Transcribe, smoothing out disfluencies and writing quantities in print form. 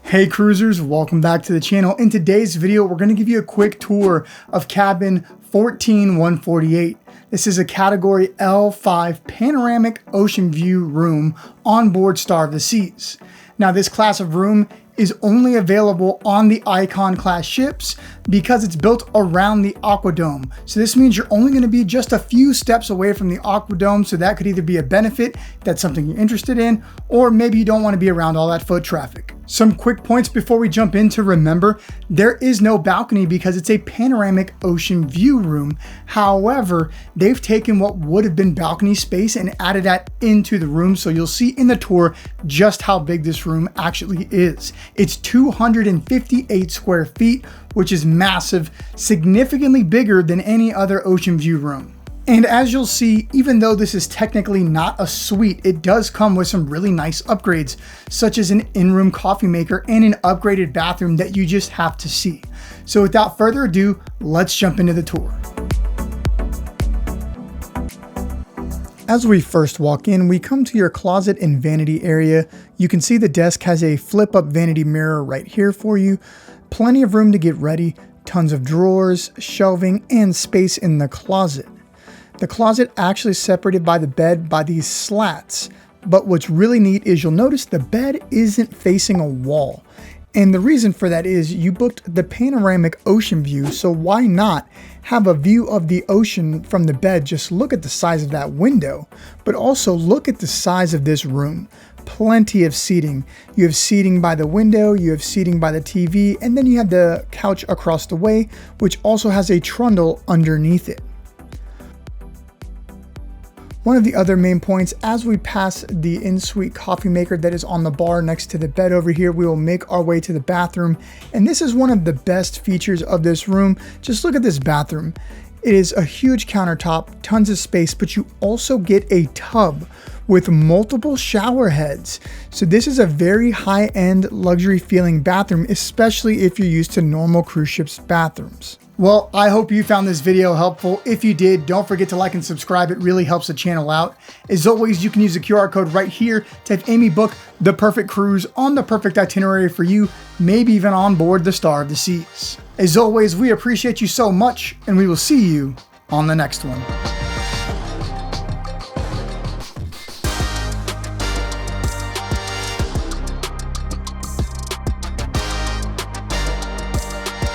Hey cruisers, welcome back to the channel. In today's video, we're going to give you a quick tour of cabin 14148. This is a category L5 panoramic ocean view room on board Star of the Seas. Now this class of room is only available on the Icon class ships because it's built around the Aquadome. So this means you're only going to be just a few steps away from the Aquadome, so that could either be a benefit, if that's something you're interested in, or maybe you don't want to be around all that foot traffic. Some quick points before we jump in to remember: there is no balcony because it's a panoramic ocean view room. However, they've taken what would have been balcony space and added that into the room, so you'll see in the tour just how big this room actually is. It's 258 square feet, which is massive, significantly bigger than any other ocean view room. And as you'll see, even though this is technically not a suite, it does come with some really nice upgrades, such as an in-room coffee maker and an upgraded bathroom that you just have to see. So without further ado, let's jump into the tour. As we first walk in, we come to your closet and vanity area. You can see the desk has a flip-up vanity mirror right here for you. Plenty of room to get ready, tons of drawers, shelving, and space in the closet. The closet actually is separated by the bed by these slats, but what's really neat is you'll notice the bed isn't facing a wall. And the reason for that is you booked the panoramic ocean view, so why not have a view of the ocean from the bed? Just look at the size of that window, but also look at the size of this room. Plenty of seating. You have seating by the window, you have seating by the TV, and then you have the couch across the way, which also has a trundle underneath it. One of the other main points, as we pass the in-suite coffee maker that is on the bar next to the bed over here, we will make our way to the bathroom. And this is one of the best features of this room. Just look at this bathroom. It is a huge countertop, tons of space, but you also get a tub with multiple shower heads. So this is a very high-end luxury feeling bathroom, especially if you're used to normal cruise ships bathrooms. Well, I hope you found this video helpful. If you did, don't forget to like and subscribe. It really helps the channel out. As always, you can use the QR code right here to have Amy book the perfect cruise on the perfect itinerary for you, maybe even on board the Star of the Seas. As always, we appreciate you so much, and we will see you on the next one.